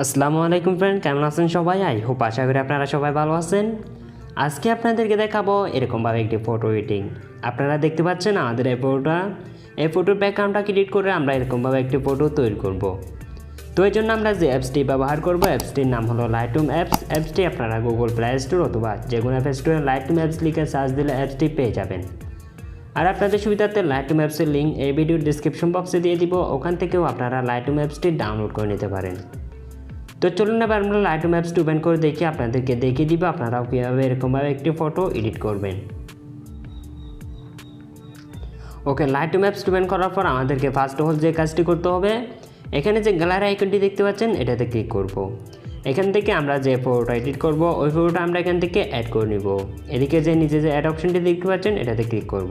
আসসালামু আলাইকুম ফ্রেন্ড, কেমন আছেন সবাই? আই হোপ আশা করি আপনারা সবাই ভালো আছেন। আজকে আপনাদেরকে দেখাবো এরকমভাবে একটি ফটো এডিটিং। আপনারা দেখতে পাচ্ছেন আমাদের এই ফটোর ব্যাকগ্রাউন্ডটা ক্রিয়েট করে আমরা এরকমভাবে একটি ফটো তৈরি করব। তো এই জন্য আমরা যে অ্যাপসটি ব্যবহার করব, অ্যাপসটির নাম হলো লাইটরুম অ্যাপস। অ্যাপসটি আপনারা গুগল প্লে স্টোর অথবা যে কোনো অ্যাপ স্টোরে লাইটরুম অ্যাপস লিখে সার্চ দিলে অ্যাপসটি পেয়ে যাবেন। আর আপনাদের সুবিধার্থে লাইটরুম অ্যাপসের লিঙ্ক এই ভিডিওর ডিসক্রিপশন বক্সে দিয়ে দিব, ওখান থেকেও আপনারা লাইটরুম অ্যাপসটি ডাউনলোড করে নিতে পারেন। তো চলুন এবার আমরা লাইটরুম অ্যাপসটি ওপেন করে দেখি, আপনাদেরকে দেখিয়ে দিব আপনারাও কীভাবে এরকমভাবে একটি ফটো এডিট করবেন। ওকে, লাইটরুম অ্যাপসটি ওপেন করার পর আমাদেরকে ফার্স্ট অফ অল যে কাজটি করতে হবে, এখানে যে গ্যালারি আইকনটি দেখতে পাচ্ছেন এটাতে ক্লিক করব। এখান থেকে আমরা যে ফটোটা এডিট করব ওই ফটোটা আমরা এখান থেকে অ্যাড করে নিব। এদিকে যে নিচে যে অ্যাড অপশনটি দেখতে পাচ্ছেন এটাতে ক্লিক করব।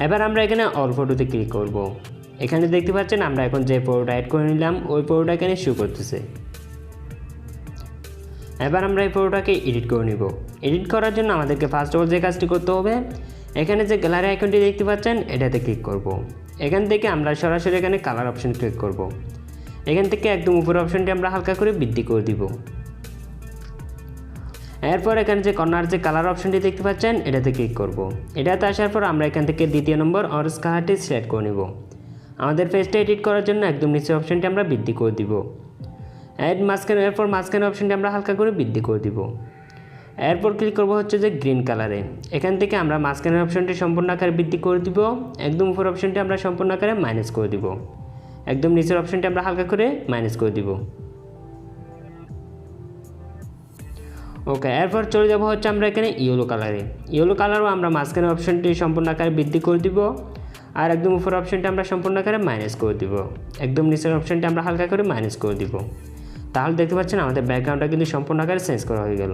এবার আমরা এখানে অল ফটোতে ক্লিক করব। এখানে দেখতে পাচ্ছেন আমরা এখন যে ফটোটা অ্যাড করে নিলাম ওই ফটোটা এখানে শো করতেছে। এবার আমরা এই ফটোটাকে এডিট করে নিব। এডিট করার জন্য আমাদেরকে ফার্স্ট অফ অল যে কাজটি করতে হবে, এখানে যে গ্যালারি আইকনটি দেখতে পাচ্ছেন এটাতে ক্লিক করব। এখান থেকে আমরা সরাসরি এখানে কালার অপশন ক্লিক করব। এখান থেকে একদম উপরের অপশনটি আমরা হালকা করে বৃদ্ধি করে দিব। এরপর এখানে যে কর্নার যে কালার অপশনটি দেখতে পাচ্ছেন এটাতে ক্লিক করব। এটাতে আসার পর আমরা এখান থেকে দ্বিতীয় নম্বর অরেঞ্জ কালারটি সিলেক্ট করে নিব। আমাদের ফেসটা এডিট করার জন্য একদম নিচের অপশনটি আমরা বৃদ্ধি করে দিব। এরপর মাঝখানে অপশনটি আমরা হালকা করে বৃদ্ধি করে দিব। এরপর ক্লিক করব হচ্ছে যে গ্রিন কালারে। এখান থেকে আমরা মাঝখানের অপশনটি সম্পূর্ণ আকারে বৃদ্ধি করে দিব। একদম উপর অপশনটি আমরা সম্পূর্ণ আকারে মাইনাস করে দিব। একদম নিচের অপশনটি আমরা হালকা করে মাইনাস করে দিব। ওকে, এরপর চলে যাব হচ্ছে আমরা এখানে ইয়েলো কালারে। ইয়েলো কালারও আমরা মাঝখানের অপশনটি সম্পূর্ণ আকারে বৃদ্ধি করে দিব। আর একদম উপর অপশনটি আমরা সম্পূর্ণ আকারে মাইনাস করে দিব। একদম নিচের অপশনটি আমরা হালকা করে মাইনাস করে দিব। তাহলে দেখতে পাচ্ছেন আমাদের ব্যাকগ্রাউন্ডটা কিন্তু সম্পূর্ণ আকারে চেঞ্জ করা হয়ে গেল।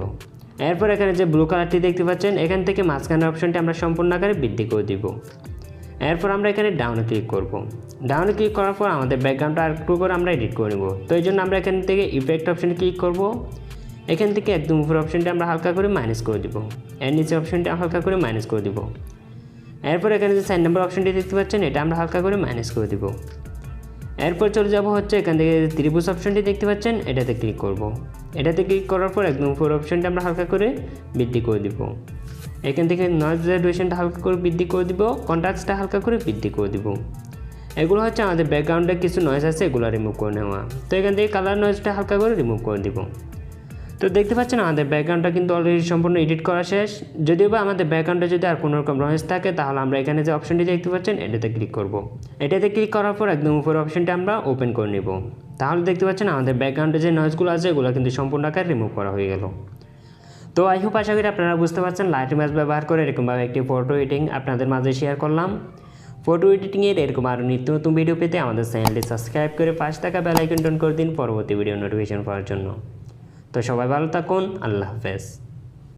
এরপর এখানে যে ব্লু কালারটি দেখতে পাচ্ছেন এখান থেকে মাঝখানের অপশনটি আমরা সম্পূর্ণ আকারে বৃদ্ধি করে দিব। এরপর আমরা এখানে ডাউনে ক্লিক করব। ডাউনে ক্লিক করার পর আমাদের ব্যাকগ্রাউন্ডটা আরেকটু করে আমরা এডিট করে নেব। তো এই জন্য আমরা এখান থেকে ইফেক্ট অপশনে ক্লিক করব। এখান থেকে একদম উপর অপশনটি আমরা হালকা করে মাইনাস করে দিব। এর নিচে অপশনটি হালকা করে মাইনাস করে দিব। এরপর এখানে যে 4 নম্বর অপশনটি দেখতে পাচ্ছেন এটা আমরা হালকা করে মাইনাস করে দিব। এরপর চলে যাব হচ্ছে এখান থেকে ত্রিভুজ অপশনটি দেখতে পাচ্ছেন এটাতে ক্লিক করব। এটাতে ক্লিক করার পর একদম উপর অপশনটি আমরা হালকা করে বৃদ্ধি করে দিব। এখান থেকে নয়েজ রেডিয়েশনটা হালকা করে বৃদ্ধি করে দিব, কন্ট্রাস্টটা হালকা করে বৃদ্ধি করে দিব। এগুলো হচ্ছে আমাদের ব্যাকগ্রাউন্ডে কিছু নয়েজ আছে এগুলো রিমুভ করে নেওয়া। তো এখান থেকে কালার নয়েজটা হালকা করে রিমুভ করে দিব। তো দেখতে পাচ্ছেন আমাদের ব্যাকগ্রাউন্ডটা কিন্তু অলরেডি সম্পূর্ণ এডিট করা শেষ। যদিও বা আমাদের ব্যাকগ্রাউন্ডে যদি আর কোনো রকম নয়েজ থাকে তাহলে আমরা এখানে যে অপশনটি দেখতে পাচ্ছেন এটাতে ক্লিক করব। এটাতে ক্লিক করার পর একদম উপর অপশনটি আমরা ওপেন করে নেব। তাহলে দেখতে পাচ্ছেন আমাদের ব্যাকগ্রাউন্ডে যে নয়েজগুলো আছে এগুলো কিন্তু সম্পূর্ণ আকারে রিমুভ করা হয়ে গেল। তো আই হোপ আশা করি আপনারা বুঝতে পারছেন লাইটরুম অ্যাপস ব্যবহার করে এরকমভাবে একটি ফটো এডিটিং আপনাদের মাঝে শেয়ার করলাম। ফটো এডিটিংয়ের এরকম আরও নিত্য নতুন ভিডিও পেতে আমাদের চ্যানেলটি সাবস্ক্রাইব করে পাশে থাকা বেল আইকনটি অন করে দিন পরবর্তী ভিডিও নোটিফিকেশন পাওয়ার জন্য। তো সবাই ভালো থাকুন, আল্লাহ হাফেজ।